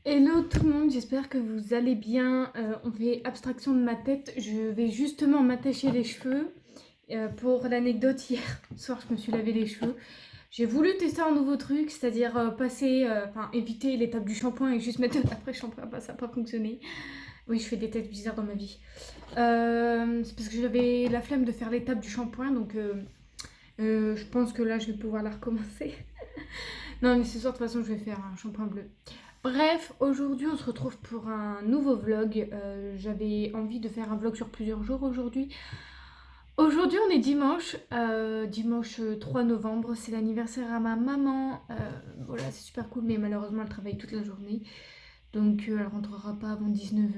Hello tout le monde, j'espère que vous allez bien. On fait abstraction de ma tête. Je vais justement m'attacher les cheveux. Pour l'anecdote, hier soir, je me suis lavé les cheveux. J'ai voulu tester un nouveau truc, c'est-à-dire éviter l'étape du shampoing et juste mettre après shampoing. Bah, ça n'a pas fonctionné. Oui, je fais des têtes bizarres dans ma vie. C'est parce que j'avais la flemme de faire l'étape du shampoing, donc je pense que là, je vais pouvoir la recommencer. Non, mais ce soir, de toute façon, je vais faire un shampoing bleu. Bref, aujourd'hui on se retrouve pour un nouveau vlog. J'avais envie de faire un vlog sur plusieurs jours aujourd'hui. Aujourd'hui on est dimanche 3 novembre, c'est l'anniversaire à ma maman. Voilà, c'est super cool, mais malheureusement elle travaille toute la journée. Donc elle rentrera pas avant 19h.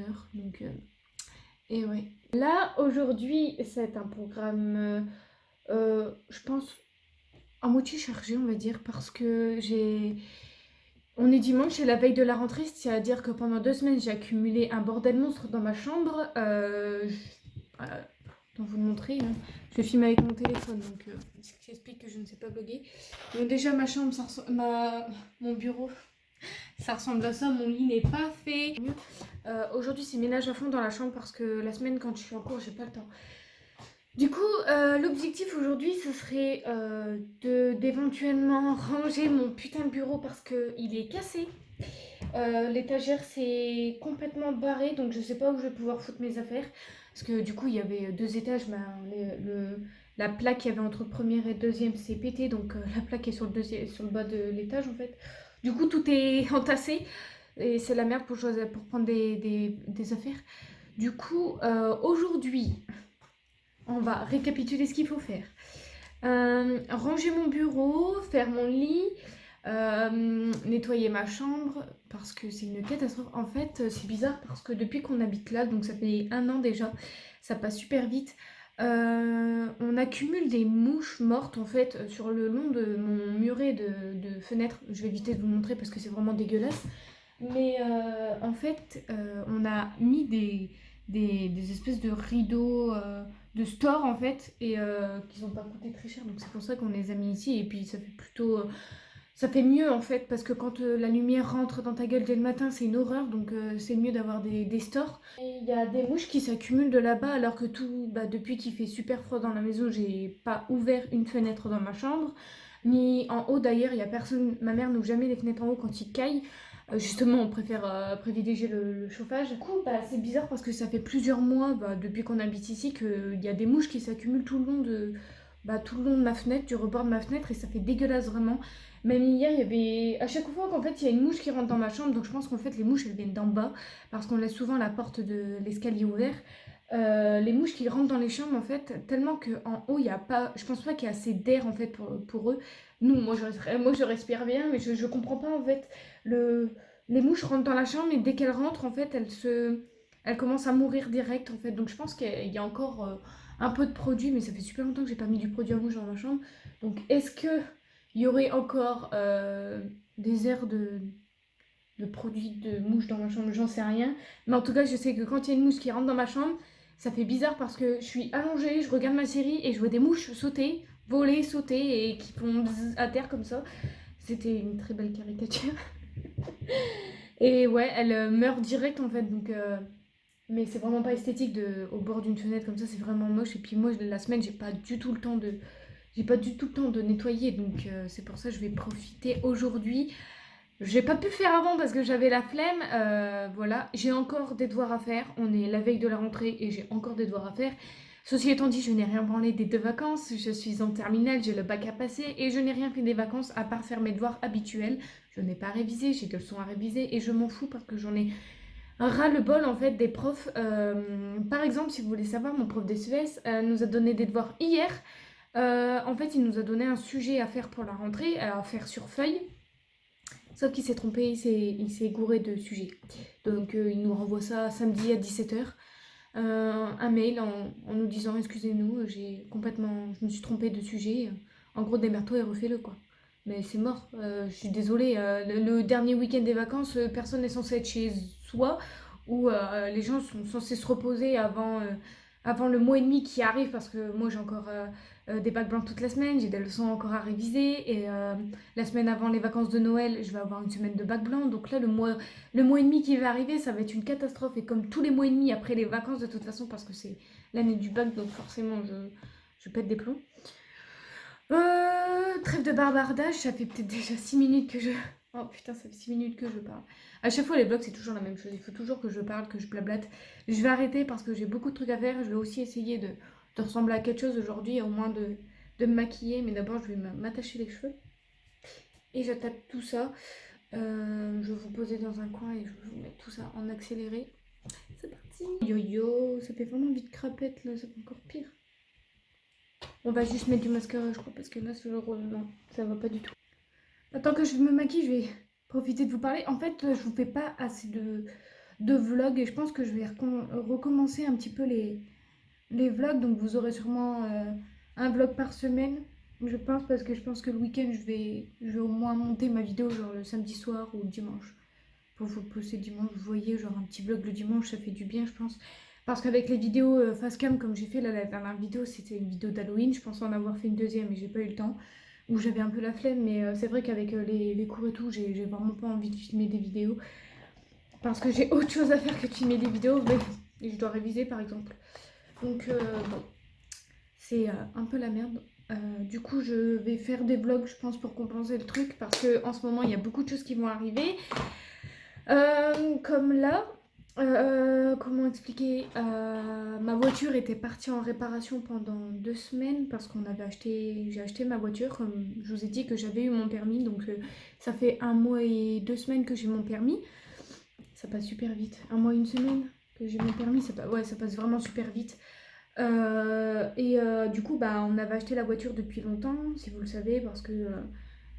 Et ouais. Là aujourd'hui c'est un programme, je pense, à moitié chargé on va dire, parce que on est dimanche, c'est la veille de la rentrée, c'est-à-dire que pendant 2 semaines, j'ai accumulé un bordel monstre dans ma chambre. Attends, vous le montrer, hein. Je filme avec mon téléphone, donc ce qui explique que je ne sais pas bloguer. Donc déjà, ma chambre, mon bureau, ça ressemble à ça. Mon lit n'est pas fait. Aujourd'hui, c'est ménage à fond dans la chambre parce que la semaine, quand je suis en cours, j'ai pas le temps. Du coup, l'objectif aujourd'hui, ce serait d'éventuellement ranger mon putain de bureau parce qu'il est cassé. L'étagère s'est complètement barrée, donc je sais pas où je vais pouvoir foutre mes affaires. Parce que du coup, il y avait 2 étages, la plaque qu'il y avait entre le premier et le deuxième s'est pétée, donc la plaque est sur le bas de l'étage en fait. Du coup, tout est entassé et c'est la merde pour prendre des affaires. Du coup, aujourd'hui, on va récapituler ce qu'il faut faire. Ranger mon bureau, faire mon lit, nettoyer ma chambre, parce que c'est une catastrophe. En fait, c'est bizarre parce que depuis qu'on habite là, donc ça fait 1 an déjà, ça passe super vite. On accumule des mouches mortes en fait sur le long de mon muret de fenêtre. Je vais éviter de vous montrer parce que c'est vraiment dégueulasse. Mais en fait, on a mis des espèces de rideaux de store en fait et qui n'ont pas coûté très cher. Donc c'est pour ça qu'on les a mis ici. Et puis ça fait ça fait mieux en fait parce que quand la lumière rentre dans ta gueule dès le matin, c'est une horreur. Donc c'est mieux d'avoir des stores. Et il y a des mouches qui s'accumulent de là-bas alors que depuis qu'il fait super froid dans la maison, j'ai pas ouvert une fenêtre dans ma chambre. Ni en haut d'ailleurs, il y a personne. Ma mère n'ouvre jamais les fenêtres en haut quand il caille. Justement, on préfère privilégier le chauffage. Du coup, c'est bizarre parce que ça fait plusieurs mois, depuis qu'on habite ici, qu'il y a des mouches qui s'accumulent tout le long de ma fenêtre, du rebord de ma fenêtre, et ça fait dégueulasse vraiment. Même hier, il y avait. À chaque fois qu'en fait, il y a une mouche qui rentre dans ma chambre, donc je pense qu'en fait, les mouches, elles viennent d'en bas, parce qu'on laisse souvent la porte de l'escalier ouverte. Les mouches qui rentrent dans les chambres, en fait, tellement qu'en haut, il y a pas. Je pense pas qu'il y a assez d'air, en fait, pour eux. Moi, je respire bien, mais je comprends pas, en fait. Le, les mouches rentrent dans la chambre et dès qu'elles rentrent, en fait, elles commencent à mourir direct, en fait. Donc je pense qu'il y a encore un peu de produit, mais ça fait super longtemps que j'ai pas mis du produit à mouche dans ma chambre. Donc est-ce que il y aurait encore des airs de produits de mouche dans ma chambre? J'en sais rien. Mais en tout cas, je sais que quand il y a une mouche qui rentre dans ma chambre, ça fait bizarre parce que je suis allongée, je regarde ma série et je vois des mouches sauter, voler, sauter et qui font bzzz à terre comme ça. C'était une très belle caricature. Et ouais, elle meurt direct en fait, donc mais c'est vraiment pas esthétique au bord d'une fenêtre comme ça, c'est vraiment moche. Et puis moi, la semaine, j'ai pas du tout le temps de nettoyer, donc c'est pour ça que je vais profiter aujourd'hui. J'ai pas pu faire avant parce que j'avais la flemme, voilà. J'ai encore des devoirs à faire, on est la veille de la rentrée et j'ai encore des devoirs à faire. Ceci étant dit, je n'ai rien branlé des 2 vacances, je suis en terminale, j'ai le bac à passer et je n'ai rien fait des vacances à part faire mes devoirs habituels. Je n'ai pas révisé, j'ai des leçons à réviser et je m'en fous parce que j'en ai ras-le-bol en fait des profs. Par exemple, si vous voulez savoir, mon prof d'SES nous a donné des devoirs hier. En fait, il nous a donné un sujet à faire pour la rentrée, à faire sur feuille. Sauf qu'il s'est trompé, il s'est gouré de sujet. Donc il nous renvoie ça samedi à 17h. Un mail en nous disant excusez-nous, je me suis trompée de sujet. En gros, démerde-toi et refais-le quoi. Mais c'est mort. Je suis désolée. Le dernier week-end des vacances, personne n'est censé être chez soi. Ou les gens sont censés se reposer avant le mois et demi qui arrive parce que moi j'ai encore des bacs blancs toute la semaine, j'ai des leçons encore à réviser. Et la semaine avant les vacances de Noël, je vais avoir une semaine de bacs blancs. Donc là, le mois et demi qui va arriver, ça va être une catastrophe. Et comme tous les mois et demi après les vacances, de toute façon, parce que c'est l'année du bac, donc forcément, je pète des plombs. Trêve de barbardage, ça fait peut-être déjà 6 minutes que je... Oh putain, ça fait 6 minutes que je parle. À chaque fois, les vlogs, c'est toujours la même chose. Il faut toujours que je parle, que je blablate. Je vais arrêter parce que j'ai beaucoup de trucs à faire. Je vais aussi essayer de ressembler à quelque chose aujourd'hui, au moins de me maquiller. Mais d'abord, je vais m'attacher les cheveux. Et j'attaque tout ça. Je vais vous poser dans un coin et je vais vous mettre tout ça en accéléré. C'est parti. Yo-yo, ça fait vraiment vite crapette là, ça fait encore pire. On va juste mettre du mascara, je crois, parce que là, ce genre, non, ça va pas du tout. Attends que je me maquille, je vais profiter de vous parler. En fait, je vous fais pas assez de vlogs et je pense que je vais recommencer un petit peu les vlogs. Donc, vous aurez sûrement un vlog par semaine, je pense, parce que je pense que le week-end, je vais au moins monter ma vidéo, genre le samedi soir ou le dimanche. Pour vous poster dimanche, vous voyez, genre un petit vlog le dimanche, ça fait du bien, je pense. Parce qu'avec les vidéos face cam, comme j'ai fait là, la dernière vidéo, c'était une vidéo d'Halloween. Je pense en avoir fait une deuxième, mais j'ai pas eu le temps. Où j'avais un peu la flemme, mais c'est vrai qu'avec les cours et tout, j'ai vraiment pas envie de filmer des vidéos. Parce que j'ai autre chose à faire que de filmer des vidéos, mais je dois réviser par exemple. Donc bon, c'est un peu la merde. Du coup, je vais faire des vlogs, je pense, pour compenser le truc. Parce qu'en ce moment, il y a beaucoup de choses qui vont arriver. Comme là, comment expliquer, ma voiture était partie en réparation pendant 2 semaines parce j'ai acheté ma voiture, comme je vous ai dit que j'avais eu mon permis, donc ça fait 1 mois et 2 semaines que j'ai mon permis. Ça passe super vite. 1 mois et 1 semaine que j'ai mon permis, ouais, ça passe vraiment super vite. Du coup, bah, on avait acheté la voiture depuis longtemps, si vous le savez, parce que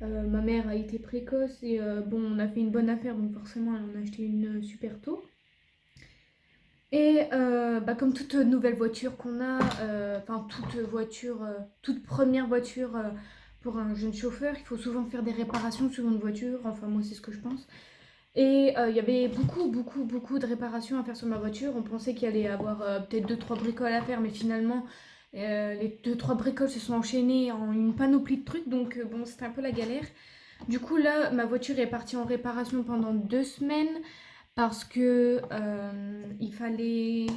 ma mère a été précoce et bon, on a fait une bonne affaire, donc forcément, elle en a acheté une super tôt. Et bah, comme toute nouvelle voiture qu'on a, enfin toute première voiture pour un jeune chauffeur, il faut souvent faire des réparations sur une voiture, enfin moi c'est ce que je pense. Et il y avait beaucoup de réparations à faire sur ma voiture. On pensait qu'il allait y avoir peut-être 2-3 bricoles à faire, mais finalement les 2-3 bricoles se sont enchaînées en une panoplie de trucs, donc bon, c'était un peu la galère. Du coup, là, ma voiture est partie en réparation pendant 2 semaines parce que il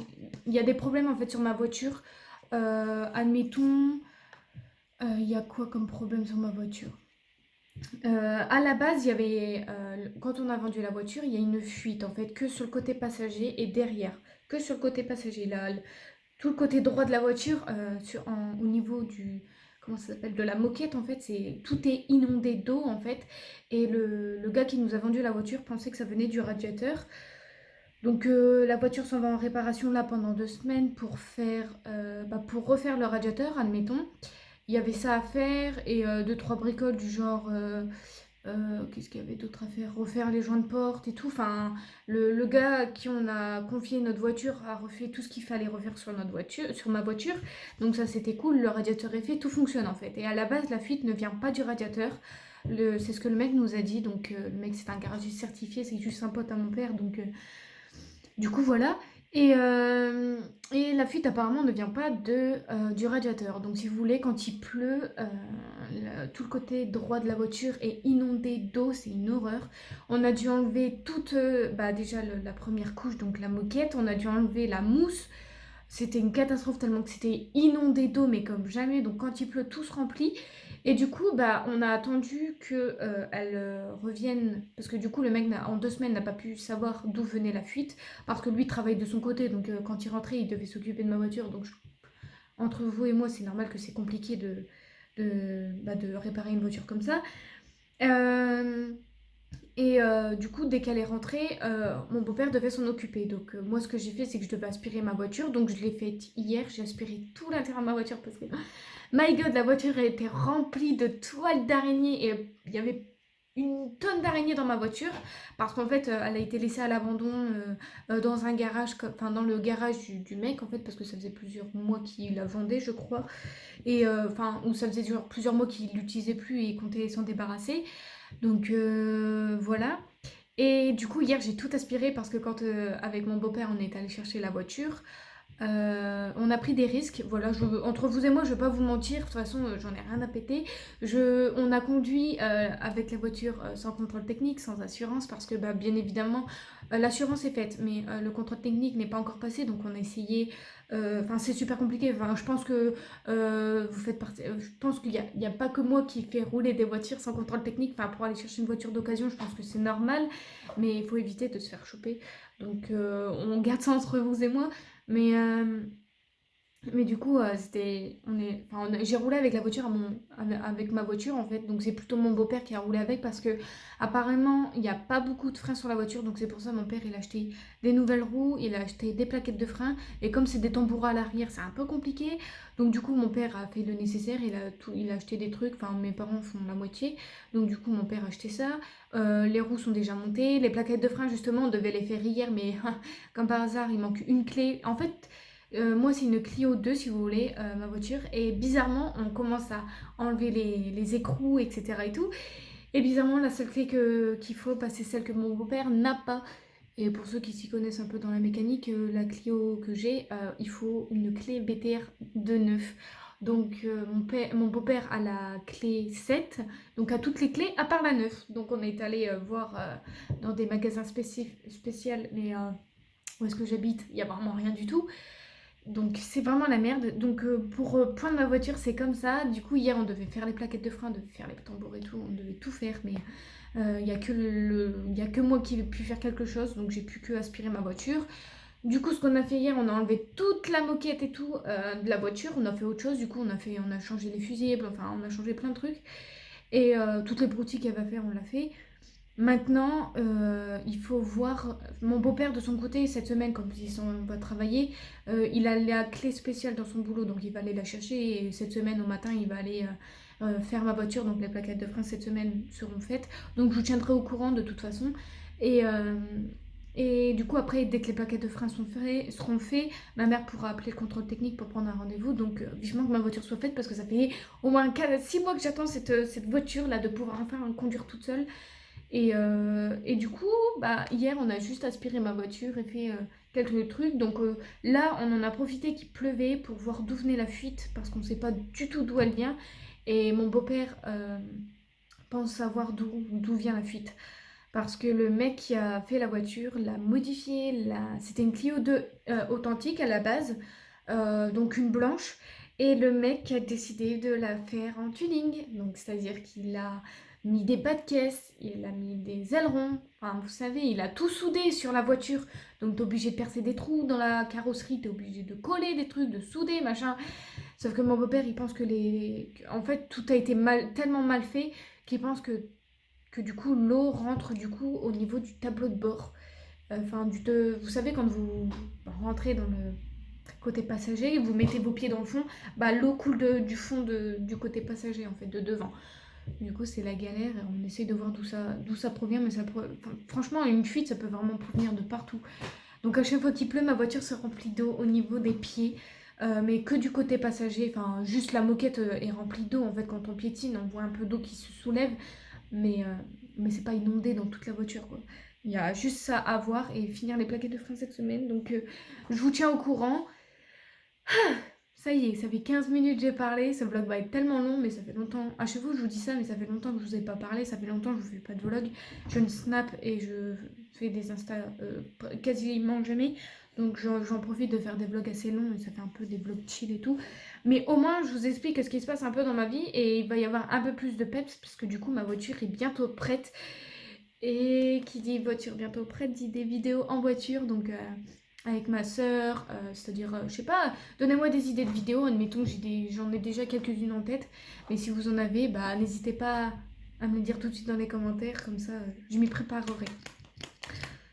y a des problèmes en fait sur ma voiture. Admettons, il y a quoi comme problème sur ma voiture? À la base, il y avait, quand on a vendu la voiture, il y a une fuite en fait que sur le côté passager et derrière, que sur le côté passager. Là, tout le côté droit de la voiture, au niveau du, comment ça s'appelle, de la moquette en fait, tout est inondé d'eau en fait. Et le gars qui nous a vendu la voiture pensait que ça venait du radiateur. Donc la voiture s'en va en réparation là pendant 2 semaines pour refaire le radiateur, admettons. Il y avait ça à faire et 2-3 bricoles du genre, qu'est-ce qu'il y avait d'autre à faire? Refaire les joints de porte et tout. Enfin, le gars à qui on a confié notre voiture a refait tout ce qu'il fallait refaire sur notre voiture, sur ma voiture. Donc ça c'était cool, le radiateur est fait, tout fonctionne en fait. Et à la base la fuite ne vient pas du radiateur. C'est ce que le mec nous a dit. Donc le mec c'est un garagiste certifié, c'est juste un pote à mon père. Donc du coup, voilà. Et la fuite apparemment ne vient pas du radiateur. Donc si vous voulez, quand il pleut, tout le côté droit de la voiture est inondé d'eau, c'est une horreur. On a dû enlever déjà la première couche, donc la moquette, on a dû enlever la mousse. C'était une catastrophe tellement que c'était inondé d'eau, mais comme jamais. Donc quand il pleut, tout se remplit. Et du coup, bah, on a attendu qu'elle revienne. Parce que du coup, le mec, en 2 semaines, n'a pas pu savoir d'où venait la fuite. Parce que lui travaille de son côté. Donc quand il rentrait, il devait s'occuper de ma voiture. Donc entre vous et moi, c'est normal que c'est compliqué de réparer une voiture comme ça. Euh, du coup, dès qu'elle est rentrée, mon beau-père devait s'en occuper. Donc, moi, ce que j'ai fait, c'est que je devais aspirer ma voiture. Donc, je l'ai fait hier. J'ai aspiré tout l'intérieur de ma voiture parce que, my God, la voiture a été remplie de toiles d'araignées et il y avait une tonne d'araignées dans ma voiture parce qu'en fait, elle a été laissée à l'abandon dans un garage, enfin, dans le garage du mec en fait, parce que ça faisait plusieurs mois qu'il la vendait, je crois. Et enfin, ou ça faisait genre plusieurs mois qu'il l'utilisait plus et il comptait s'en débarrasser. Donc voilà. Et du coup, hier, j'ai tout aspiré parce que quand, avec mon beau-père, on est allé chercher la voiture, On a pris des risques, voilà, entre vous et moi, je vais pas vous mentir, de toute façon, j'en ai rien à péter. On a conduit avec la voiture sans contrôle technique, sans assurance, parce que bah, bien évidemment, l'assurance est faite, mais le contrôle technique n'est pas encore passé, donc on a essayé. Enfin, c'est super compliqué. Enfin, je pense que vous faites partie. Je pense qu'il y a pas que moi qui fais rouler des voitures sans contrôle technique. Enfin, pour aller chercher une voiture d'occasion, je pense que c'est normal, mais il faut éviter de se faire choper. Donc, on garde ça entre vous et moi. Mais, euh, mais du coup, j'ai roulé avec la voiture avec ma voiture en fait. Donc c'est plutôt mon beau-père qui a roulé avec parce que apparemment il n'y a pas beaucoup de freins sur la voiture. Donc c'est pour ça mon père il a acheté des nouvelles roues, il a acheté des plaquettes de frein. Et comme c'est des tambours à l'arrière, c'est un peu compliqué. Donc du coup mon père a fait le nécessaire, il a acheté des trucs. Enfin mes parents font la moitié. Donc du coup mon père a acheté ça. Les roues sont déjà montées. Les plaquettes de frein justement on devait les faire hier, mais comme par hasard il manque une clé. En fait. Moi, c'est une Clio 2, si vous voulez, ma voiture. Et bizarrement, on commence à enlever les écrous, etc. et tout. Et bizarrement, la seule clé qu'il faut, bah, c'est celle que mon beau-père n'a pas. Et pour ceux qui s'y connaissent un peu dans la mécanique, la Clio que j'ai, il faut une clé BTR de 9. Donc mon beau-père a la clé 7, donc a toutes les clés à part la 9. Donc on est allé voir dans des magasins spéciaux, mais où est-ce que j'habite, il n'y a vraiment rien du tout. Donc c'est vraiment la merde. Donc pour poindre ma voiture, c'est comme ça. Du coup, hier, on devait faire les plaquettes de frein, on devait faire les tambours et tout, on devait tout faire. Mais il n'y a y a que moi qui ai pu faire quelque chose, donc j'ai pu que aspirer ma voiture. Du coup, ce qu'on a fait hier, on a enlevé toute la moquette et tout de la voiture. On a fait autre chose. Du coup, on a changé les fusibles, enfin, on a changé plein de trucs. Et toutes les broutilles qu'elle va faire, on l'a fait. Maintenant, il faut voir. Mon beau-père, de son côté, cette semaine, comme il s'en va travailler, il a la clé spéciale dans son boulot, donc il va aller la chercher. Et cette semaine, au matin, il va aller faire ma voiture. Donc les plaquettes de frein cette semaine seront faites. Donc je vous tiendrai au courant de toute façon. Et, euh, et du coup, après, dès que les plaquettes de frein seront faites, ma mère pourra appeler le contrôle technique pour prendre un rendez-vous. Donc vivement que ma voiture soit faite parce que ça fait au moins 6 mois que j'attends cette voiture-là de pouvoir enfin conduire toute seule. Et du coup, bah, hier, on a juste aspiré ma voiture et fait quelques trucs. Donc là, on en a profité qu'il pleuvait pour voir d'où venait la fuite, parce qu'on ne sait pas du tout d'où elle vient. Et mon beau-père pense savoir d'où vient la fuite. Parce que le mec qui a fait la voiture l'a modifiée. C'était une Clio 2 authentique à la base, donc une blanche. Et le mec a décidé de la faire en tuning. Donc c'est-à-dire qu'il a mis des pas de caisse, il a mis des ailerons. Enfin, vous savez, il a tout soudé sur la voiture. Donc t'es obligé de percer des trous dans la carrosserie, t'es obligé de coller des trucs, de souder, machin. Sauf que mon beau-père, il pense en fait, tout a été tellement mal fait qu'il pense que du coup l'eau rentre du coup au niveau du tableau de bord. Enfin, vous savez quand vous rentrez dans le côté passager, vous mettez vos pieds dans le fond, bah l'eau coule du fond du côté passager en fait, de devant. Du coup c'est la galère et on essaye de voir d'où ça provient, mais enfin, franchement une fuite ça peut vraiment provenir de partout. Donc à chaque fois qu'il pleut, ma voiture se remplit d'eau au niveau des pieds. Mais que du côté passager, enfin juste la moquette est remplie d'eau en fait quand on piétine, on voit un peu d'eau qui se soulève, mais, euh, mais c'est pas inondé dans toute la voiture quoi. Il y a juste ça à voir et finir les plaquettes de frein cette semaine. Donc je vous tiens au courant. Ça y est, ça fait 15 minutes que j'ai parlé. Ce vlog va être tellement long, mais ça fait longtemps. À chaque fois, je vous dis ça, mais ça fait longtemps que je vous ai pas parlé. Ça fait longtemps que je fais pas de vlog. Je ne snap et je fais des Insta quasiment jamais. Donc j'en profite de faire des vlogs assez longs et ça fait un peu des vlogs chill et tout. Mais au moins, je vous explique ce qui se passe un peu dans ma vie et il va y avoir un peu plus de peps parce que du coup, ma voiture est bientôt prête. Et qui dit voiture bientôt prête dit des vidéos en voiture. Donc avec ma soeur, c'est-à-dire, je sais pas, donnez-moi des idées de vidéos, admettons que j'en ai déjà quelques-unes en tête, mais si vous en avez, bah n'hésitez pas à me le dire tout de suite dans les commentaires, comme ça je m'y préparerai.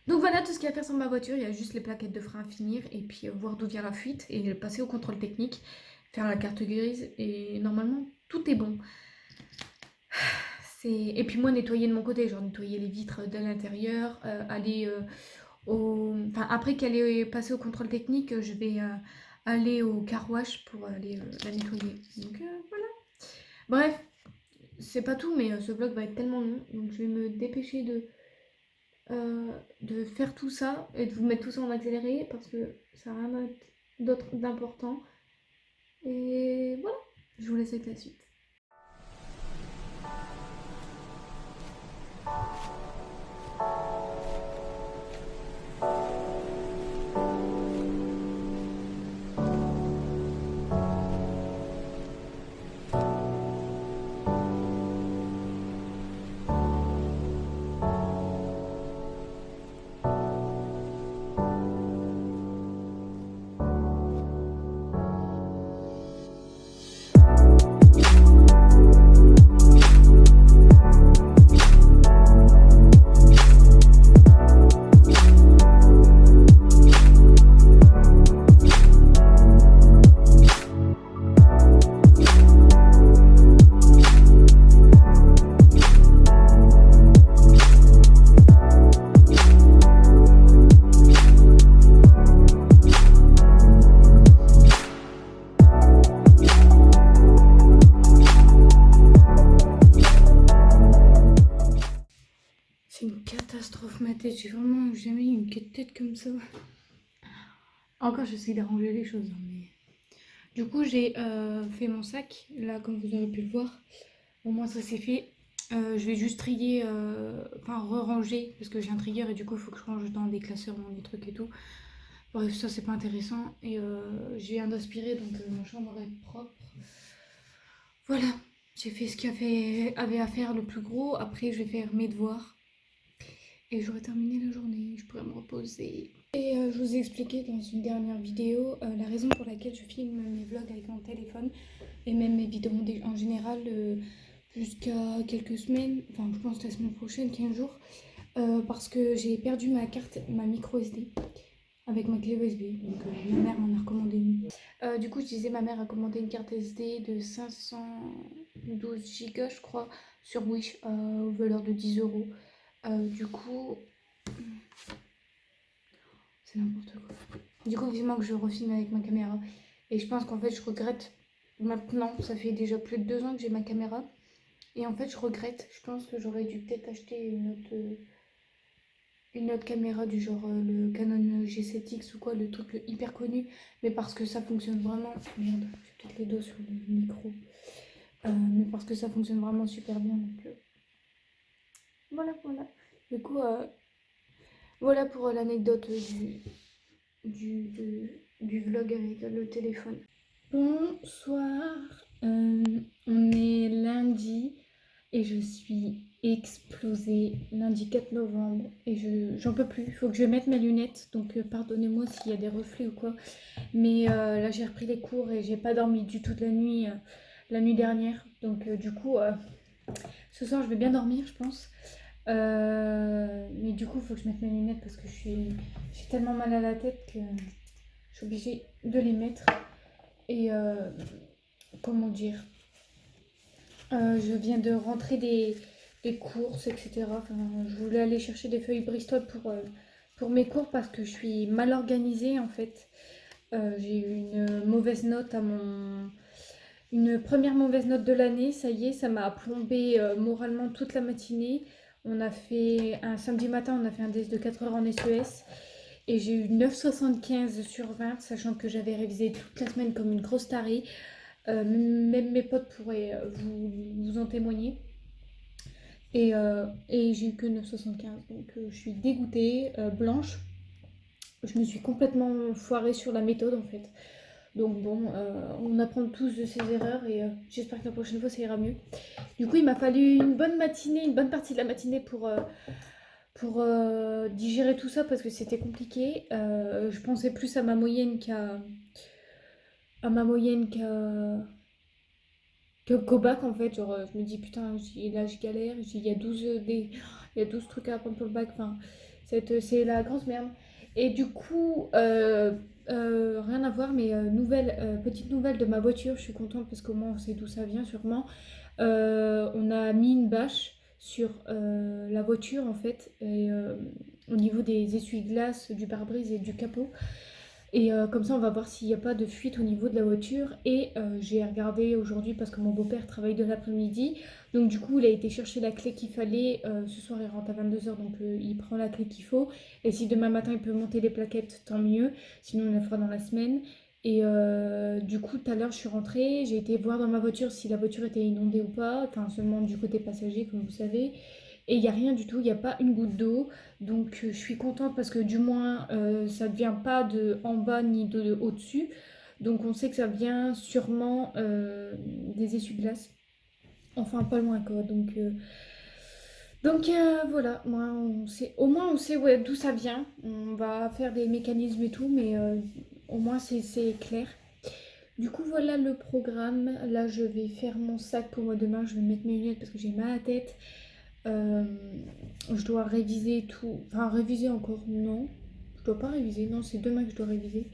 Donc voilà tout ce qu'il y a à faire sur ma voiture, il y a juste les plaquettes de frein à finir, et puis voir d'où vient la fuite, et passer au contrôle technique, faire la carte grise, et normalement tout est bon. Et puis moi nettoyer de mon côté, genre nettoyer les vitres de l'intérieur, aller enfin, après qu'elle ait passé au contrôle technique, je vais aller au car wash pour aller la nettoyer. Donc voilà. Bref, c'est pas tout, mais ce vlog va être tellement long, donc je vais me dépêcher de faire tout ça et de vous mettre tout ça en accéléré parce que ça va d'autre d'important. Et voilà, je vous laisse avec la suite. C'est une catastrophe ma tête, j'ai vraiment jamais eu une tête comme ça. Encore j'essaie d'arranger les choses, hein, mais... Du coup j'ai fait mon sac, là comme vous aurez pu le voir. Au moins ça c'est fait. Je vais juste trier, enfin re-ranger, parce que j'ai un trier et du coup il faut que je range dans des classeurs, dans des trucs et tout. Bref, ça c'est pas intéressant. Et je viens d'aspirer, donc ma chambre est propre. Voilà, j'ai fait ce qu'il avait à faire le plus gros. Après je vais faire mes devoirs. Et j'aurai terminé la journée, je pourrais me reposer. Et je vous ai expliqué dans une dernière vidéo la raison pour laquelle je filme mes vlogs avec mon téléphone et même mes vidéos en général jusqu'à quelques semaines, enfin je pense la semaine prochaine, 15 jours, parce que j'ai perdu ma carte, ma micro SD avec ma clé USB. Donc ma mère m'en a recommandé une. Du coup je disais ma mère a commandé une carte SD de 512 Go je crois sur Wish aux valeur de 10 euros. Du coup, c'est n'importe quoi. Du coup, vivement que je refilme avec ma caméra. Et je pense qu'en fait, je regrette maintenant. Ça fait déjà plus de 2 ans que j'ai ma caméra. Et en fait, je regrette. Je pense que j'aurais dû peut-être acheter une autre caméra du genre le Canon G7X ou quoi, le truc hyper connu. Mais parce que ça fonctionne vraiment. Merde, j'ai peut-être les dos sur le micro. Mais parce que ça fonctionne vraiment super bien. Donc, voilà, voilà. Du coup, voilà pour l'anecdote du vlog avec le téléphone. Bonsoir, on est lundi et je suis explosée, lundi 4 novembre et j'en peux plus, il faut que je mette mes lunettes, donc pardonnez-moi s'il y a des reflets ou quoi, mais là j'ai repris les cours et j'ai pas dormi du tout de la nuit dernière, donc du coup ce soir je vais bien dormir je pense. Mais du coup, il faut que je mette mes lunettes parce que j'ai tellement mal à la tête que je suis obligée de les mettre. Et comment dire, je viens de rentrer des courses, etc. Enfin, je voulais aller chercher des feuilles Bristol pour mes cours parce que je suis mal organisée en fait. J'ai eu une mauvaise note une première mauvaise note de l'année, ça y est, ça m'a plombé moralement toute la matinée. On a fait un samedi matin, on a fait un DS de 4 heures en SES et j'ai eu 9,75 sur 20, sachant que j'avais révisé toute la semaine comme une grosse tarée. Même mes potes pourraient vous en témoigner. Et j'ai eu que 9,75, donc je suis dégoûtée, blanche. Je me suis complètement foirée sur la méthode en fait. Donc bon, on apprend tous de ses erreurs et j'espère que la prochaine fois ça ira mieux. Du coup, il m'a fallu une bonne matinée, une bonne partie de la matinée pour digérer tout ça parce que c'était compliqué. Je pensais plus à ma moyenne qu'au bac en fait. Genre, je me dis putain, là je galère, il y a 12 trucs à apprendre pour le bac. Enfin, c'est la grosse merde. Et du coup, rien à voir, mais petite nouvelle de ma voiture, je suis contente parce qu'au moins on sait d'où ça vient sûrement. On a mis une bâche sur la voiture en fait, et, au niveau des essuie-glaces, du pare-brise et du capot. Et comme ça, on va voir s'il n'y a pas de fuite au niveau de la voiture. Et j'ai regardé aujourd'hui parce que mon beau-père travaille de l'après-midi. Donc du coup, il a été chercher la clé qu'il fallait. Ce soir, il rentre à 22 h, donc il prend la clé qu'il faut. Et si demain matin, il peut monter les plaquettes, tant mieux. Sinon, on la fera dans la semaine. Et du coup, tout à l'heure, je suis rentrée, j'ai été voir dans ma voiture si la voiture était inondée ou pas, enfin seulement du côté passager, comme vous savez. Et il n'y a rien du tout, il n'y a pas une goutte d'eau. Donc je suis contente parce que du moins, ça ne vient pas de en bas ni de au-dessus. Donc on sait que ça vient sûrement des essuie-glaces. Enfin, pas loin quoi. Donc voilà, moi, au moins on sait ouais, d'où ça vient. On va faire des mécanismes et tout, mais au moins c'est clair. Du coup, voilà le programme. Là, je vais faire mon sac pour moi demain. Je vais mettre mes lunettes parce que j'ai mal à la tête. Euh, je dois réviser tout. Enfin, réviser encore, non. Je dois pas réviser. Non, c'est demain que je dois réviser.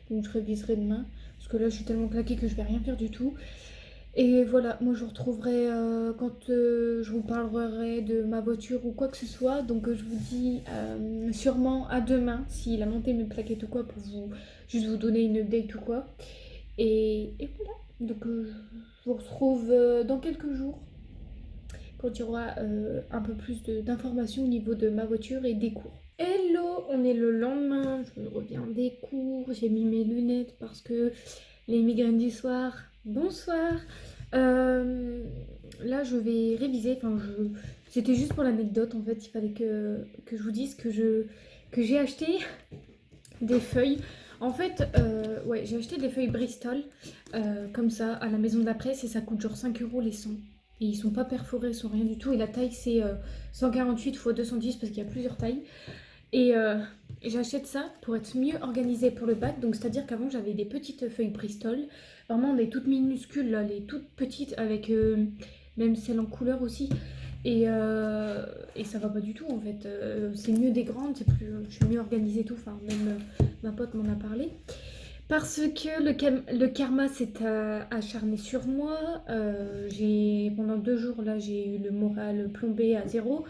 Donc, je réviserai demain. Parce que là, je suis tellement claquée que je vais rien faire du tout. Et voilà, moi je vous retrouverai quand je vous parlerai de ma voiture ou quoi que ce soit. Donc je vous dis sûrement à demain s'il a monté mes plaquettes ou quoi pour vous juste vous donner une update ou quoi. Et voilà, donc je vous retrouve dans quelques jours quand il y aura un peu plus d'informations au niveau de ma voiture et des cours. Hello, on est le lendemain, je reviens des cours, j'ai mis mes lunettes parce que les migraines du soir, bonsoir. Euh, Là, je vais réviser. C'était juste pour l'anecdote. En fait, il fallait que je vous dise que j'ai acheté des feuilles. En fait, ouais, j'ai acheté des feuilles Bristol, comme ça, à la maison de la presse, et ça coûte genre 5 euros les 100. Et ils sont pas perforés, ils sont rien du tout. Et la taille, c'est 148 x 210 parce qu'il y a plusieurs tailles. Et j'achète ça pour être mieux organisée pour le bac. Donc, c'est-à-dire qu'avant, j'avais des petites feuilles Bristol. Vraiment des toutes minuscules, là, les toutes petites, avec même celles en couleur aussi. Et ça va pas du tout, en fait. C'est mieux des grandes, je suis mieux organisée et tout. Enfin, même ma pote m'en a parlé. Parce que le karma s'est acharné sur moi. Pendant 2 jours, là, j'ai eu le moral plombé à zéro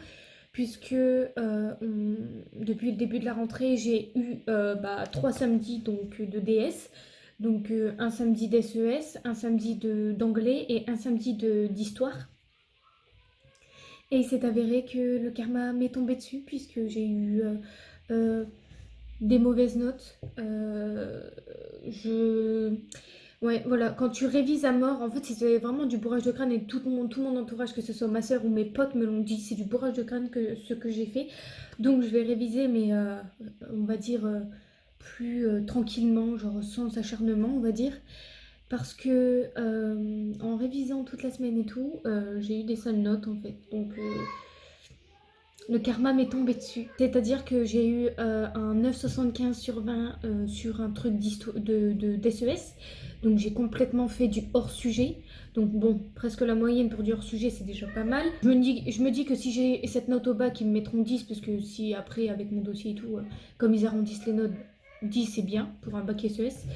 puisque depuis le début de la rentrée, j'ai eu 3 samedis donc, de DS. Donc un samedi d'SES, un samedi d'anglais et un samedi d'histoire. Et il s'est avéré que le karma m'est tombé dessus puisque j'ai eu euh, des mauvaises notes. Ouais, voilà, quand tu révises à mort, en fait, c'est vraiment du bourrage de crâne et tout mon entourage, que ce soit ma soeur ou mes potes me l'ont dit, c'est du bourrage de crâne que ce que j'ai fait. Donc je vais réviser, mais on va dire plus tranquillement, genre sans acharnement, on va dire. Parce que en révisant toute la semaine et tout, j'ai eu des sales notes en fait. Donc le karma m'est tombé dessus. C'est-à-dire que j'ai eu un 9,75 sur 20 sur un truc d'SES. Donc j'ai complètement fait du hors-sujet. Donc bon, presque la moyenne pour du hors-sujet, c'est déjà pas mal. Je me dis que si j'ai cette note au bac, ils me mettront 10, parce que si après, avec mon dossier et tout, comme ils arrondissent les notes, 10 c'est bien pour un bac SES.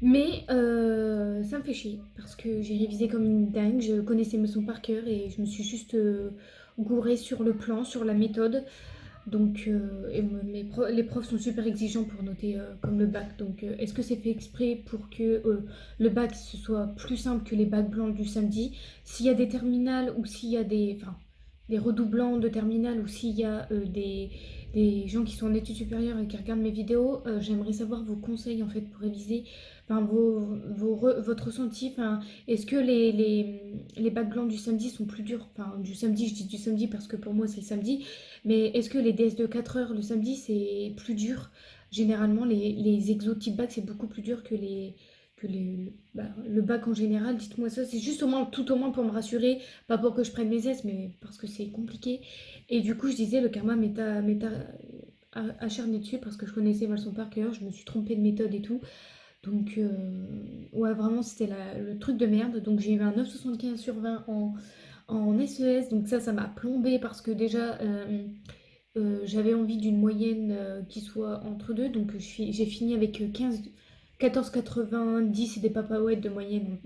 Mais ça me fait chier parce que j'ai révisé comme une dingue, je connaissais mes sons par cœur et je me suis juste gourée sur le plan, sur la méthode. Donc, les profs sont super exigeants pour noter comme le bac. Donc, est-ce que c'est fait exprès pour que le bac ce soit plus simple que les bacs blancs du samedi? S'il y a des terminales ou s'il y a des redoublants de terminale ou s'il y a des gens qui sont en études supérieures et qui regardent mes vidéos, j'aimerais savoir vos conseils en fait pour réviser, enfin, votre ressenti. Enfin, est-ce que les bacs blancs du samedi sont plus durs? Enfin, du samedi, je dis du samedi parce que pour moi c'est le samedi. Mais est-ce que les DS de 4 heures le samedi, c'est plus dur? Généralement, les exos type bac, c'est beaucoup plus dur le bac en général. Dites-moi ça. C'est juste tout au moins pour me rassurer. Pas pour que je prenne mes S, mais parce que c'est compliqué. Et du coup, je disais, le karma m'est acharné dessus parce que je connaissais Valson par cœur. Je me suis trompée de méthode et tout. Donc, ouais, vraiment, c'était le truc de merde. Donc, j'ai eu un 9,75 sur 20 en SES. Donc, ça m'a plombé parce que déjà, j'avais envie d'une moyenne qui soit entre deux. Donc, j'ai fini avec 14,90 et des papaouettes de moyenne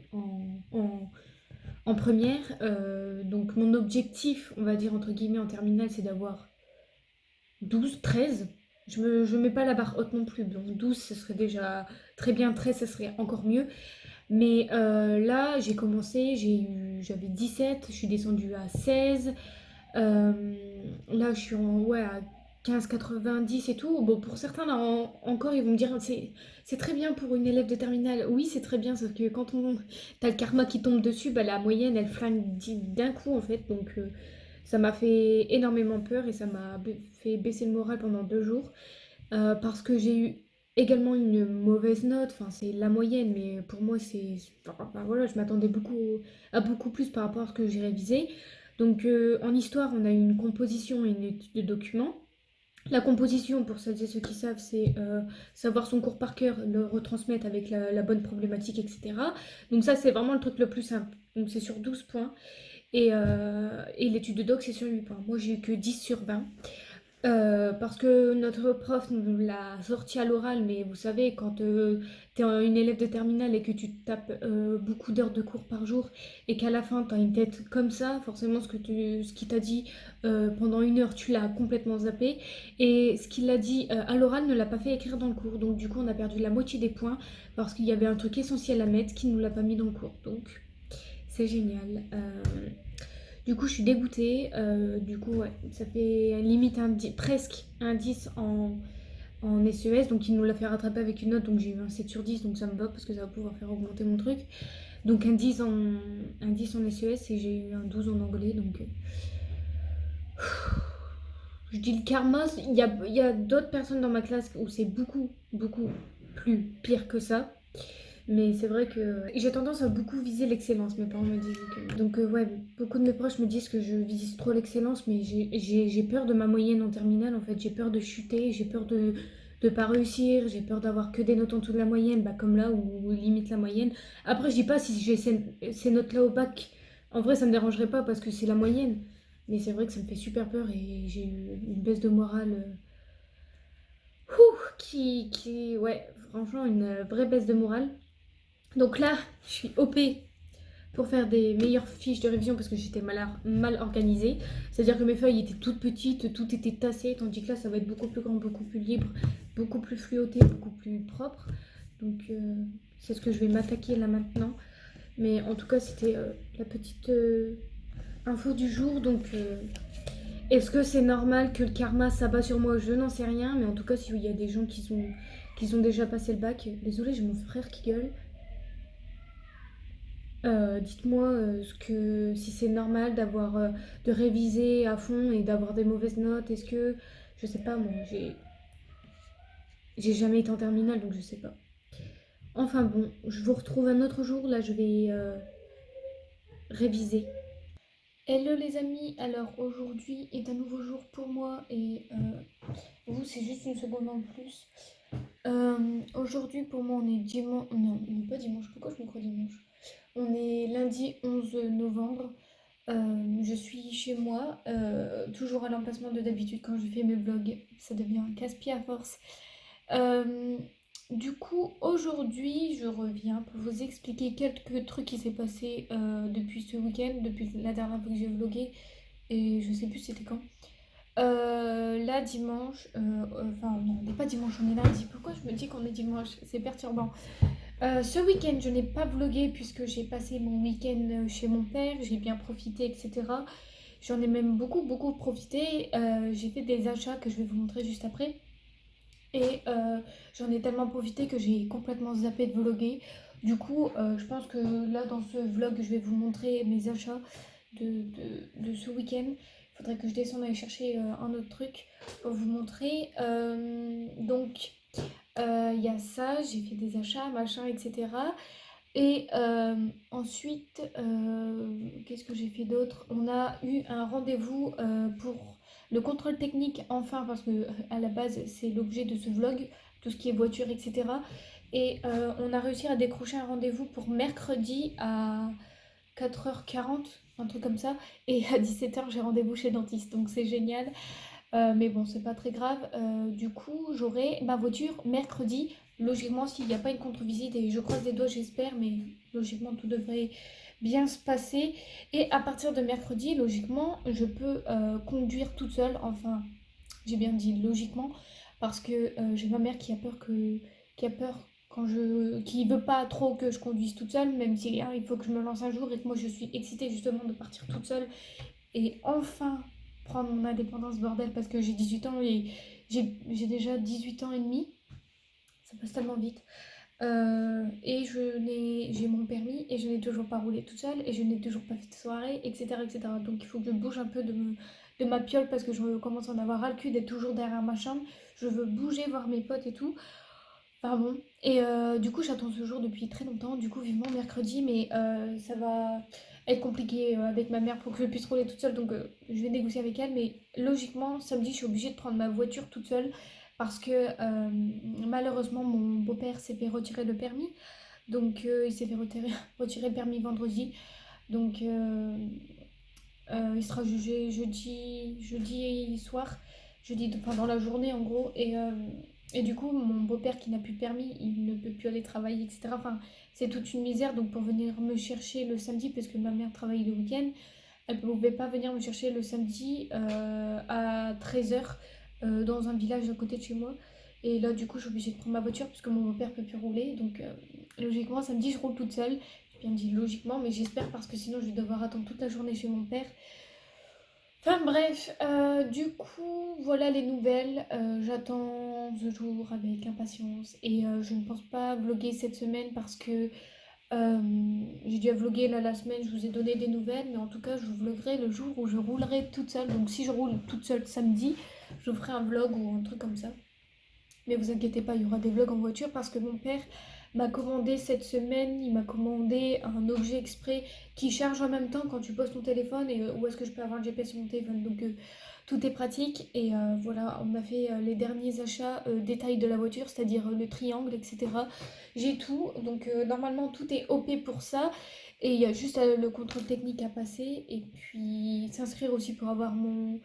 en première. Donc, mon objectif, on va dire entre guillemets en terminale, c'est d'avoir 12, 13. Je mets pas la barre haute non plus. Donc 12, ce serait déjà très bien. 13, ce serait encore mieux. Mais là, j'ai commencé, j'avais 17, je suis descendue à 16. Là, je suis ouais, à 15,90 et tout. Bon, pour certains, là, encore, ils vont me dire, c'est très bien pour une élève de terminale. Oui, c'est très bien, sauf que quand t'as le karma qui tombe dessus, bah, la moyenne, elle flingue d'un coup, en fait. Donc, ça m'a fait énormément peur et ça m'a fait baisser le moral pendant 2 jours. Parce que j'ai eu également une mauvaise note. Enfin, c'est la moyenne, mais pour moi, enfin, voilà, je m'attendais à beaucoup plus par rapport à ce que j'ai révisé. Donc, en histoire, on a eu une composition et une étude de documents. La composition, pour celles et ceux qui savent, c'est savoir son cours par cœur, le retransmettre avec la bonne problématique, etc. Donc ça, c'est vraiment le truc le plus simple. Donc c'est sur 12 points. Et l'étude de doc, c'est sur 8 points. Moi, j'ai eu que 10 sur 20. Parce que notre prof nous l'a sorti à l'oral, mais vous savez, quand tu es une élève de terminale et que tu te tapes beaucoup d'heures de cours par jour et qu'à la fin tu as une tête comme ça, forcément ce qu'il t'a dit pendant 1 heure, tu l'as complètement zappé. Et ce qu'il a dit à l'oral ne l'a pas fait écrire dans le cours. Donc du coup, on a perdu la moitié des points parce qu'il y avait un truc essentiel à mettre qui ne nous l'a pas mis dans le cours. Donc c'est génial. Du coup, je suis dégoûtée. Du coup, ouais, ça fait limite presque un 10 en SES. Donc, il nous l'a fait rattraper avec une note. Donc, j'ai eu un 7 sur 10. Donc, ça me va parce que ça va pouvoir faire augmenter mon truc. Donc, un 10 en SES et j'ai eu un 12 en anglais. Donc, je dis le karma. Il y a d'autres personnes dans ma classe où c'est beaucoup, beaucoup plus pire que ça. Mais c'est vrai que j'ai tendance à beaucoup viser l'excellence, mes parents me disent. Donc ouais, beaucoup de mes proches me disent que je vise trop l'excellence, mais j'ai peur de ma moyenne en terminale, en fait. J'ai peur de chuter, j'ai peur de pas réussir, j'ai peur d'avoir que des notes en dessous de la moyenne, bah comme là, ou limite la moyenne. Après, je dis pas si j'ai ces notes-là au bac, en vrai, ça me dérangerait pas parce que c'est la moyenne. Mais c'est vrai que ça me fait super peur et j'ai eu une baisse de morale. Ouais, franchement, une vraie baisse de morale. Donc là, je suis OP pour faire des meilleures fiches de révision parce que j'étais mal organisée. C'est-à-dire que mes feuilles étaient toutes petites, tout était tassé, tandis que là, ça va être beaucoup plus grand, beaucoup plus libre, beaucoup plus fluoté, beaucoup plus propre. Donc, c'est ce que je vais m'attaquer là maintenant. Mais en tout cas, c'était la petite info du jour. Donc, est-ce que c'est normal que le karma s'abat sur moi? Je n'en sais rien. Mais en tout cas, s'il y a des gens qui ont déjà passé le bac, désolé, j'ai mon frère qui gueule. Dites-moi si c'est normal de réviser à fond et d'avoir des mauvaises notes. Est-ce que, je sais pas, moi, j'ai jamais été en terminale donc je sais pas. Enfin bon, je vous retrouve un autre jour. Là, je vais réviser. Hello les amis, alors aujourd'hui est un nouveau jour pour moi et vous, c'est juste une seconde en plus. Aujourd'hui pour moi, on est dimanche. Non, on n'est pas dimanche. Pourquoi je me crois dimanche? On est lundi 11 novembre. Je suis chez moi, toujours à l'emplacement de d'habitude quand je fais mes vlogs. Ça devient un casse-pied à force. Euh, du coup, aujourd'hui, je reviens pour vous expliquer quelques trucs qui s'est passé depuis ce week-end, depuis la dernière fois que j'ai vlogué. Et je sais plus c'était quand. Là, dimanche, enfin non, on n'est pas dimanche, on est lundi. Pourquoi je me dis qu'on est dimanche? C'est perturbant. Ce week-end, je n'ai pas vlogué puisque j'ai passé mon week-end chez mon père, j'ai bien profité, etc. J'en ai même beaucoup, beaucoup profité. J'ai fait des achats que je vais vous montrer juste après. Et j'en ai tellement profité que j'ai complètement zappé de vlogger. Du coup, je pense que là, dans ce vlog, je vais vous montrer mes achats de ce week-end. Il faudrait que je descende aller chercher un autre truc pour vous montrer. Donc, il y a ça, j'ai fait des achats, machin, etc. Et ensuite, qu'est-ce que j'ai fait d'autre? On a eu un rendez-vous pour le contrôle technique, enfin, parce que à la base, c'est l'objet de ce vlog, tout ce qui est voiture, etc. Et on a réussi à décrocher un rendez-vous pour mercredi à 4h40, un truc comme ça. Et à 17h, j'ai rendez-vous chez le dentiste, donc c'est génial. Mais bon, c'est pas très grave. Du coup, j'aurai ma voiture mercredi. Logiquement, s'il n'y a pas une contre-visite, et je croise les doigts, j'espère, mais logiquement, tout devrait bien se passer. Et à partir de mercredi, logiquement, je peux conduire toute seule. Enfin, j'ai bien dit logiquement, parce que j'ai ma mère qui a peur qui veut pas trop que je conduise toute seule, même si il faut que je me lance un jour et que moi je suis excitée justement de partir toute seule et enfin prendre mon indépendance, bordel, parce que j'ai 18 ans et j'ai déjà 18 ans et demi. Ça passe tellement vite. Et j'ai mon permis et je n'ai toujours pas roulé toute seule et je n'ai toujours pas fait de soirée, etc., etc. Donc il faut que je bouge un peu de ma piole parce que je commence à en avoir ras le cul d'être toujours derrière ma chambre. Je veux bouger, voir mes potes et tout. Enfin bon. Et du coup, j'attends ce jour depuis très longtemps. Du coup, vivement mercredi, mais ça va être compliqué avec ma mère pour que je puisse rouler toute seule. Donc, je vais négocier avec elle. Mais logiquement, samedi, je suis obligée de prendre ma voiture toute seule parce que malheureusement, mon beau-père s'est fait retirer le permis. Donc, il s'est fait retirer le permis vendredi. Donc, il sera jugé jeudi soir, enfin, dans la journée en gros. Et du coup, mon beau-père qui n'a plus de permis, il ne peut plus aller travailler, etc. Enfin, c'est toute une misère. Donc pour venir me chercher le samedi, parce que ma mère travaille le week-end, elle ne pouvait pas venir me chercher le samedi à 13h dans un village à côté de chez moi. Et là, du coup, je suis obligée de prendre ma voiture parce que mon beau-père ne peut plus rouler. Donc, logiquement, samedi, je roule toute seule. J'ai bien dit logiquement, mais j'espère parce que sinon, je vais devoir attendre toute la journée chez mon père. Enfin bref, du coup, voilà les nouvelles. J'attends ce jour avec impatience et je ne pense pas vlogger cette semaine parce que j'ai dû vlogger là la semaine, je vous ai donné des nouvelles, mais en tout cas, je vous vloggerai le jour où je roulerai toute seule. Donc si je roule toute seule samedi, je ferai un vlog ou un truc comme ça. Mais vous inquiétez pas, il y aura des vlogs en voiture parce que mon père m'a commandé cette semaine, il m'a commandé un objet exprès qui charge en même temps quand tu poses ton téléphone et où est-ce que je peux avoir le GPS sur mon téléphone. Donc tout est pratique et voilà, on a fait les derniers achats détails de la voiture, c'est-à-dire le triangle, etc. J'ai tout, donc normalement tout est OP pour ça. Et il y a juste le contrôle technique à passer et puis s'inscrire aussi pour avoir mon,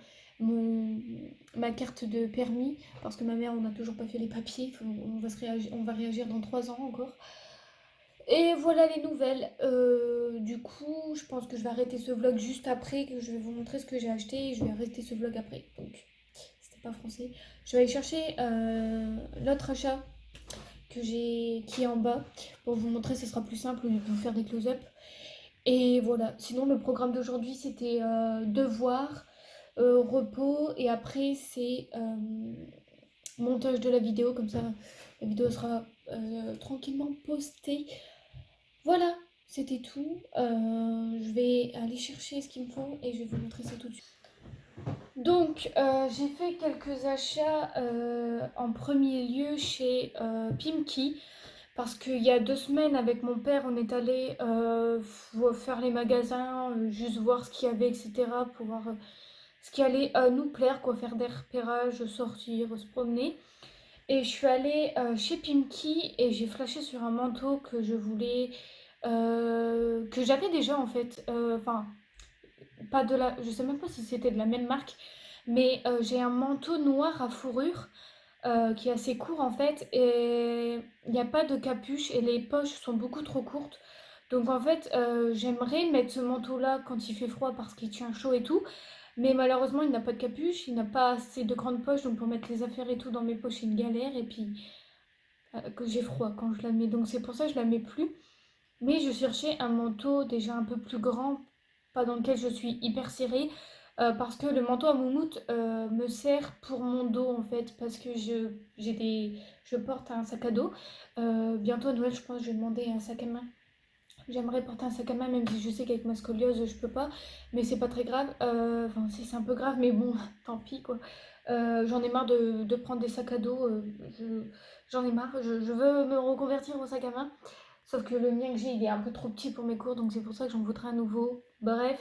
ma carte de permis parce que ma mère on n'a toujours pas fait les papiers, on va réagir dans 3 ans encore. Et voilà les nouvelles. Du coup, je pense que je vais arrêter ce vlog juste après, que je vais vous montrer ce que j'ai acheté et je vais arrêter ce vlog après. Donc, c'était pas français. Je vais aller chercher l'autre achat qui est en bas pour vous montrer, ce sera plus simple au lieu de vous faire des close-up. Et voilà, sinon le programme d'aujourd'hui c'était devoir, repos et après c'est montage de la vidéo, comme ça la vidéo sera tranquillement postée. Voilà, c'était tout. Je vais aller chercher ce qu'il me faut et je vais vous montrer ça tout de suite. Donc, j'ai fait quelques achats en premier lieu chez Pimki parce qu'il y a 2 semaines avec mon père, on est allé faire les magasins, juste voir ce qu'il y avait, etc. pour voir ce qui allait nous plaire, quoi, faire des repérages, sortir, se promener. Et je suis allée chez Pimki et j'ai flashé sur un manteau que je voulais, que j'avais déjà en fait. Enfin, pas de la, je sais même pas si c'était de la même marque, mais j'ai un manteau noir à fourrure qui est assez court en fait et il n'y a pas de capuche et les poches sont beaucoup trop courtes. Donc en fait, j'aimerais mettre ce manteau-là quand il fait froid parce qu'il tient chaud et tout. Mais malheureusement, il n'a pas de capuche, il n'a pas assez de grandes poches, donc pour mettre les affaires et tout dans mes poches, c'est une galère. Et puis, que j'ai froid quand je la mets. Donc c'est pour ça que je la mets plus. Mais je cherchais un manteau déjà un peu plus grand, pas dans lequel je suis hyper serrée, parce que le manteau à moumoute me sert pour mon dos en fait, parce que je porte un sac à dos. Bientôt à Noël, je pense que je vais demander un sac à main. J'aimerais porter un sac à main, même si je sais qu'avec ma scoliose, je peux pas, mais c'est pas très grave. Enfin, si c'est un peu grave, mais bon, tant pis quoi. J'en ai marre de prendre des sacs à dos. J'en ai marre. Je veux me reconvertir au sac à main. Sauf que le mien que j'ai, il est un peu trop petit pour mes cours, donc c'est pour ça que j'en voudrais un nouveau. Bref,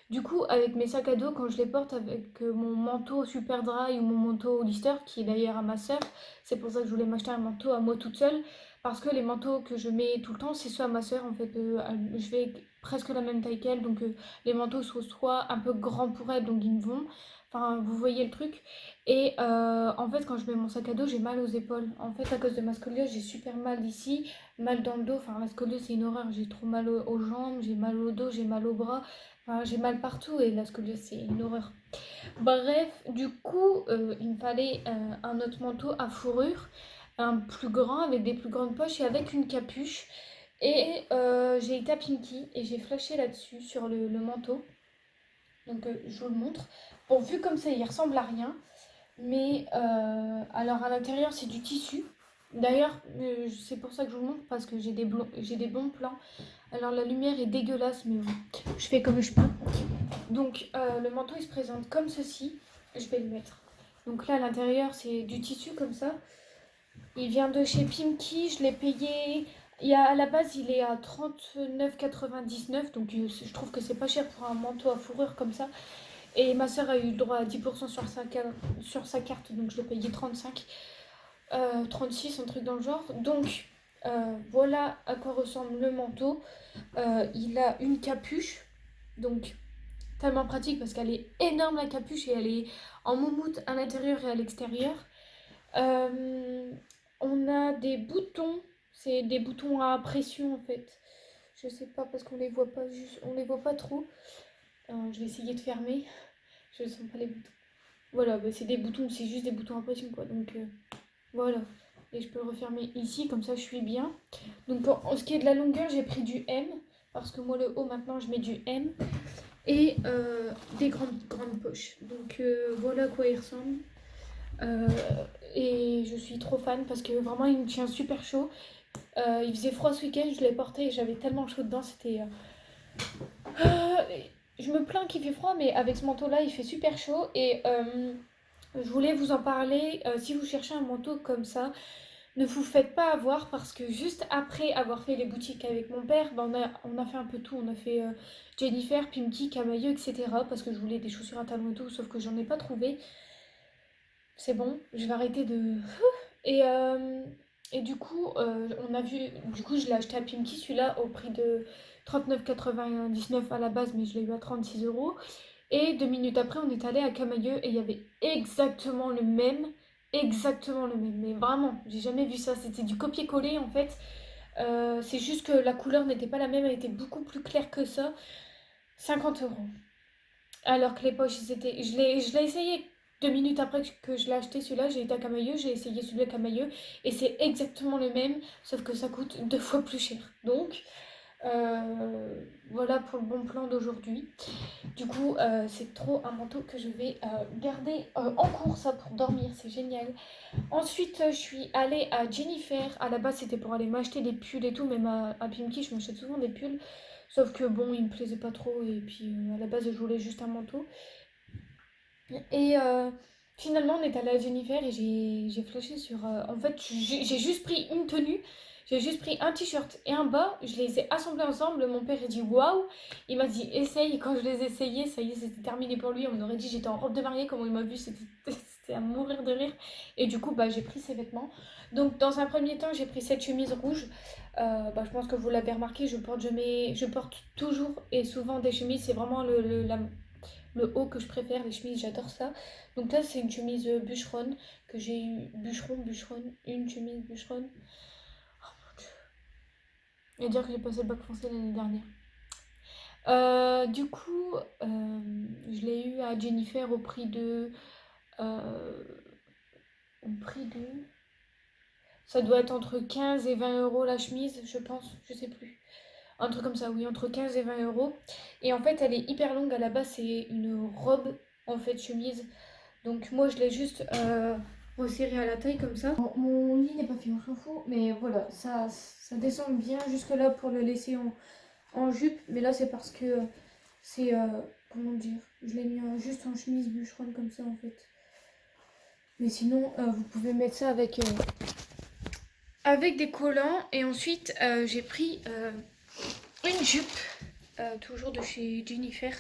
du coup, avec mes sacs à dos, quand je les porte avec mon manteau super dry ou mon manteau Hollister, qui est d'ailleurs à ma soeur, c'est pour ça que je voulais m'acheter un manteau à moi toute seule. Parce que les manteaux que je mets tout le temps, c'est ceux à ma soeur. En fait, je fais presque la même taille qu'elle. Donc, les manteaux sont soit un peu grands pour elle, donc ils me vont. Enfin, vous voyez le truc. Et en fait, quand je mets mon sac à dos, j'ai mal aux épaules. En fait, à cause de ma scoliose, j'ai super mal ici, mal dans le dos. Enfin, la scoliose, c'est une horreur. J'ai trop mal aux jambes, j'ai mal au dos, j'ai mal aux bras. Enfin, j'ai mal partout et la scoliose, c'est une horreur. Bref, du coup, il me fallait un autre manteau à fourrure, un plus grand avec des plus grandes poches et avec une capuche. Et j'ai été à Pinky et j'ai flashé là-dessus sur le manteau. Donc je vous le montre. Bon, vu comme ça, il ressemble à rien. Mais alors à l'intérieur, c'est du tissu. D'ailleurs, c'est pour ça que je vous le montre, parce que j'ai des bons plans. Alors la lumière est dégueulasse, mais bon, je fais comme je peux. Donc le manteau, il se présente comme ceci. Je vais le mettre. Donc là, à l'intérieur, c'est du tissu comme ça. Il vient de chez Pimki, je l'ai payé. À la base, il est à 39,99 €, donc je trouve que c'est pas cher pour un manteau à fourrure comme ça. Et ma soeur a eu le droit à 10% sur sa carte, donc je l'ai payé 35, 36, un truc dans le genre. Donc voilà à quoi ressemble le manteau. Il a une capuche, donc tellement pratique parce qu'elle est énorme la capuche et elle est en moumoute à l'intérieur et à l'extérieur. On a des boutons, c'est des boutons à pression en fait. Je sais pas parce qu'on les voit pas on les voit pas trop. Je vais essayer de fermer. Je ne sens pas les boutons. Voilà, bah c'est des boutons, c'est juste des boutons à pression quoi. Donc voilà. Et je peux le refermer ici, comme ça je suis bien. Donc en ce qui est de la longueur, j'ai pris du M. Parce que moi le haut maintenant je mets du M. Et des grandes poches. Donc voilà à quoi il ressemble. Et je suis trop fan parce que vraiment il me tient super chaud. Il faisait froid ce week-end, je l'ai porté et j'avais tellement chaud dedans, c'était... je me plains qu'il fait froid, mais avec ce manteau-là, il fait super chaud. Et je voulais vous en parler. Si vous cherchez un manteau comme ça, ne vous faites pas avoir parce que juste après avoir fait les boutiques avec mon père, ben on a fait un peu tout. On a fait Jennifer, Pimki, Camailleux, etc. Parce que je voulais des chaussures à talons et tout, sauf que j'en ai pas trouvé. C'est bon, je vais arrêter de... Et, et du coup, on a vu... Du coup, je l'ai acheté à Pimki, celui-là, au prix de 39,99 à la base, mais je l'ai eu à 36 €. Et 2 minutes après, on est allé à Camailleux et il y avait exactement le même. Exactement le même. Mais vraiment, j'ai jamais vu ça. C'était du copier-coller, en fait. C'est juste que la couleur n'était pas la même, elle était beaucoup plus claire que ça. 50 €. Alors que les poches, c'était. Je l'ai essayé 2 minutes après que je l'ai acheté celui-là. J'ai été à Camailleux, j'ai essayé celui à Camailleux. Et c'est exactement le même, sauf que ça coûte 2 fois plus cher. Donc, voilà pour le bon plan d'aujourd'hui. Du coup, c'est trop un manteau que je vais garder en cours, ça, pour dormir. C'est génial. Ensuite, je suis allée à Jennifer. À la base, c'était pour aller m'acheter des pulls et tout. Même à Pimki, je m'achète souvent des pulls. Sauf que bon, il me plaisait pas trop. Et puis, à la base, je voulais juste un manteau. Et finalement, on est allé à Jennifer et j'ai flashé sur... en fait, j'ai juste pris une tenue. J'ai juste pris un t-shirt et un bas. Je les ai assemblés ensemble. Mon père a dit waouh. Il m'a dit essaye. Et quand je les essayais, ça y est, c'était terminé pour lui. On aurait dit j'étais en robe de mariée. Comment il m'a vu, c'était à mourir de rire. Et du coup, bah, j'ai pris ces vêtements. Donc, dans un premier temps, j'ai pris cette chemise rouge. Bah, je pense que vous l'avez remarqué, je porte toujours et souvent des chemises. C'est vraiment le haut que je préfère, les chemises, j'adore ça. Donc là, c'est une chemise bûcheronne que j'ai eu. Bûcheronne, une chemise bûcheronne. Oh mon dieu. Et dire que j'ai passé le bac français l'année dernière. Du coup, je l'ai eu à Jennifer au prix de. Au prix de. Ça doit être entre 15 et 20 € la chemise, je pense, je sais plus. Un truc comme ça, oui, entre 15 et 20 €. Et en fait, elle est hyper longue. À la base, c'est une robe, en fait, chemise. Donc moi, je l'ai juste resserré à la taille comme ça. Mon lit n'est pas fait, on s'en fout. Mais voilà, ça descend bien jusque là pour le laisser en jupe. Mais là, c'est parce que c'est... comment dire? Je l'ai mis juste en chemise bûcheronne comme ça, en fait. Mais sinon, vous pouvez mettre ça avec des collants. Et ensuite, j'ai pris une jupe, toujours de chez Jennifer,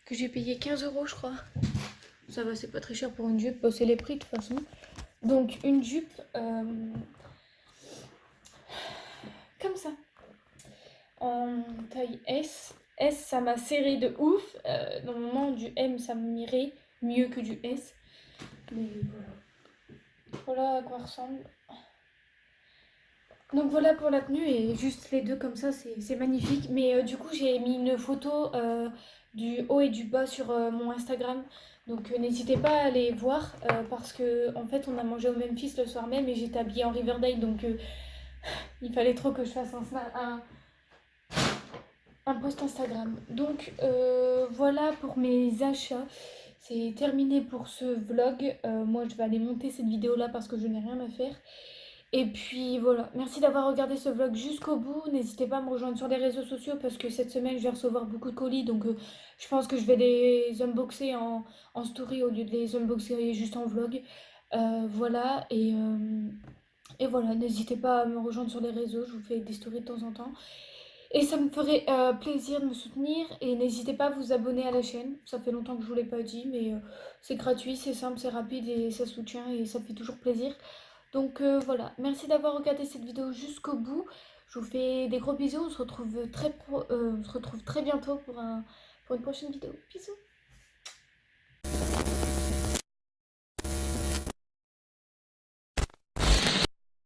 que j'ai payé 15 € je crois. Ça va, c'est pas très cher pour une jupe, c'est les prix de toute façon. Donc une jupe comme ça, en taille S. S, ça m'a serré de ouf. Normalement, du M, ça m'irait mieux que du S. Mais voilà. Voilà à quoi ressemble. Donc voilà pour la tenue, et juste les deux comme ça, c'est magnifique. Mais du coup, j'ai mis une photo du haut et du bas sur mon Instagram. Donc n'hésitez pas à aller voir parce que en fait, on a mangé au Memphis le soir même et j'étais habillée en Riverdale. Donc il fallait trop que je fasse un un post Instagram. Donc voilà pour mes achats. C'est terminé pour ce vlog. Moi je vais aller monter cette vidéo là parce que je n'ai rien à faire. Et puis voilà, merci d'avoir regardé ce vlog jusqu'au bout. N'hésitez pas à me rejoindre sur les réseaux sociaux parce que cette semaine je vais recevoir beaucoup de colis. Donc je pense que je vais les unboxer en story au lieu de les unboxer juste en vlog. Voilà, et voilà, n'hésitez pas à me rejoindre sur les réseaux, je vous fais des stories de temps en temps. Et ça me ferait plaisir de me soutenir. Et n'hésitez pas à vous abonner à la chaîne. Ça fait longtemps que je ne vous l'ai pas dit, mais c'est gratuit, c'est simple, c'est rapide et ça soutient et ça fait toujours plaisir. Donc voilà, merci d'avoir regardé cette vidéo jusqu'au bout. Je vous fais des gros bisous. On se retrouve très bientôt pour une prochaine vidéo. Bisous.